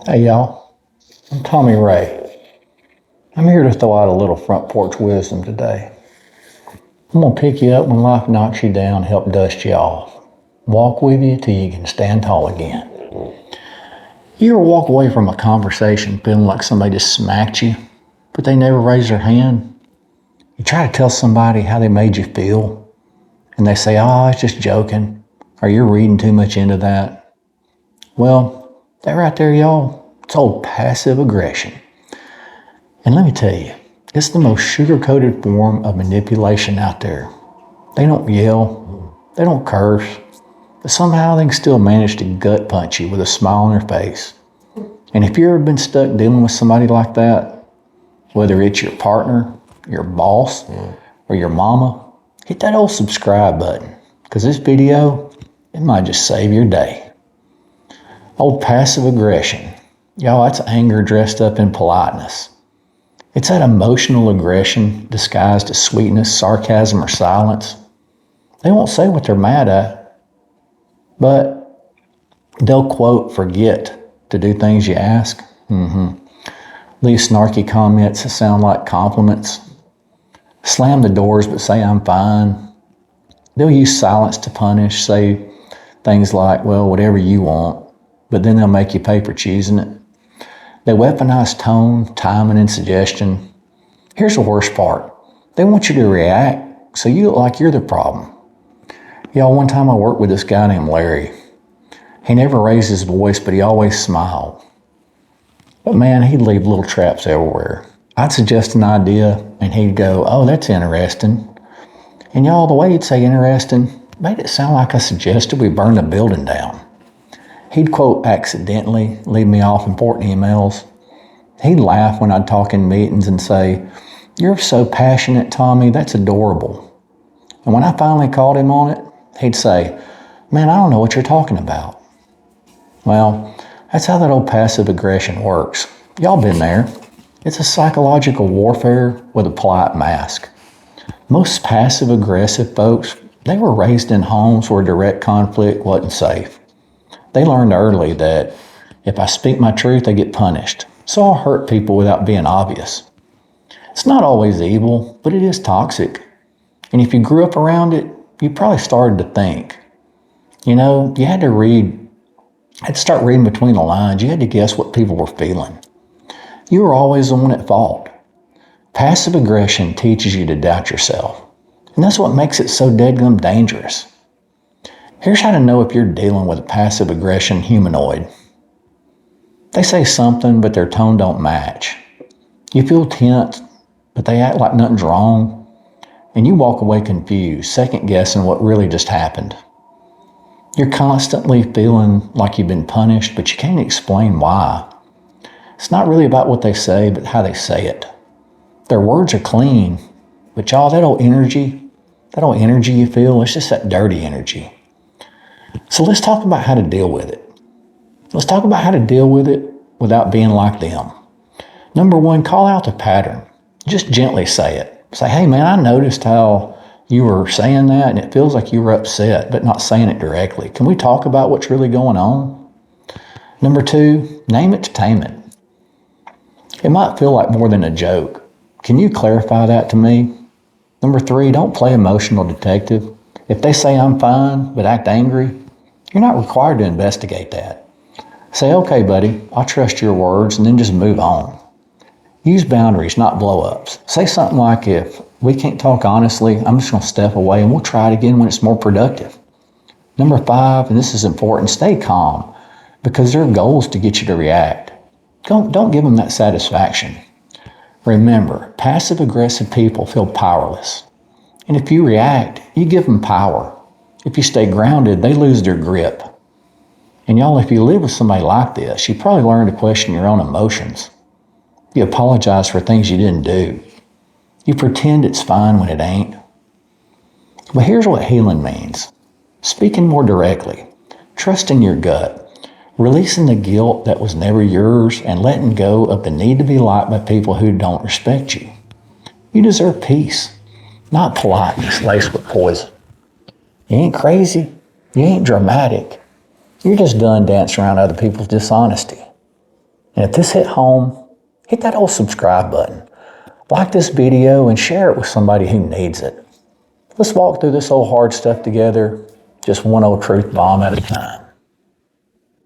Hey y'all, I'm Tommy Ray. I'm here to throw out a little front porch wisdom today. I'm gonna pick you up when life knocks you down, help dust you off. Walk with you till you can stand tall again. You ever walk away from a conversation feeling like somebody just smacked you, but they never raised their hand? You try to tell somebody how they made you feel, and they say, I was just joking, or you're reading too much into that. Well, that right there, y'all, it's old passive aggression. And let me tell you, it's the most sugar-coated form of manipulation out there. They don't yell, they don't curse, but somehow they can still manage to gut punch you with a smile on their face. And if you've ever been stuck dealing with somebody like that, whether it's your partner, your boss, or your mama, hit that old subscribe button, because this video, it might just save your day. Old passive aggression. Y'all, that's anger dressed up in politeness. It's that emotional aggression disguised as sweetness, sarcasm, or silence. They won't say what they're mad at, but they'll quote, forget to do things you ask. Leave snarky comments that sound like compliments. Slam the doors but say I'm fine. They'll use silence to punish, say things like, well, whatever you want, but then they'll make you pay for choosing it. They weaponize tone, timing, and suggestion. Here's the worst part. They want you to react so you look like you're the problem. Y'all, one time I worked with this guy named Larry. He never raised his voice, but he always smiled. But man, he'd leave little traps everywhere. I'd suggest an idea, and he'd go, oh, that's interesting. And y'all, the way he'd say interesting made it sound like I suggested we burn the building down. He'd quote accidentally, leave me off important emails. He'd laugh when I'd talk in meetings and say, you're so passionate, Tommy, that's adorable. And when I finally called him on it, he'd say, man, I don't know what you're talking about. Well, that's how that old passive aggression works. Y'all been there. It's a psychological warfare with a polite mask. Most passive aggressive folks, they were raised in homes where direct conflict wasn't safe. They learned early that if I speak my truth, I get punished. So I'll hurt people without being obvious. It's not always evil, but it is toxic. And if you grew up around it, you probably started to think. You know, you had to start reading between the lines. You had to guess what people were feeling. You were always the one at fault. Passive aggression teaches you to doubt yourself. And that's what makes it so deadgum dangerous. Here's how to know if you're dealing with a passive aggression humanoid. They say something, but their tone don't match. You feel tense, but they act like nothing's wrong. And you walk away confused, second guessing what really just happened. You're constantly feeling like you've been punished, but you can't explain why. It's not really about what they say, but how they say it. Their words are clean, but y'all, that old energy you feel, it's just that dirty energy. So let's talk about how to deal with it. Let's talk about how to deal with it without being like them. Number one, call out the pattern. Just gently say it. Say, hey man, I noticed how you were saying that and it feels like you were upset, but not saying it directly. Can we talk about what's really going on? Number two, name it to tame it. It might feel like more than a joke. Can you clarify that to me? Number three, don't play emotional detective. If they say I'm fine, but act angry, you're not required to investigate that. Say, okay, buddy, I'll trust your words, and then just move on. Use boundaries, not blow-ups. Say something like, if we can't talk honestly, I'm just going to step away and we'll try it again when it's more productive. Number five, and this is important, stay calm, because their goal is to get you to react. Don't give them that satisfaction. Remember, passive-aggressive people feel powerless. And if you react, you give them power. If you stay grounded, they lose their grip. And y'all, if you live with somebody like this, you probably learn to question your own emotions. You apologize for things you didn't do. You pretend it's fine when it ain't. But here's what healing means. Speaking more directly, trusting your gut, releasing the guilt that was never yours, and letting go of the need to be liked by people who don't respect you. You deserve peace, not politeness laced with poison. You ain't crazy. You ain't dramatic. You're just done dancing around other people's dishonesty. And if this hit home, hit that old subscribe button. Like this video and share it with somebody who needs it. Let's walk through this old hard stuff together, just one old truth bomb at a time.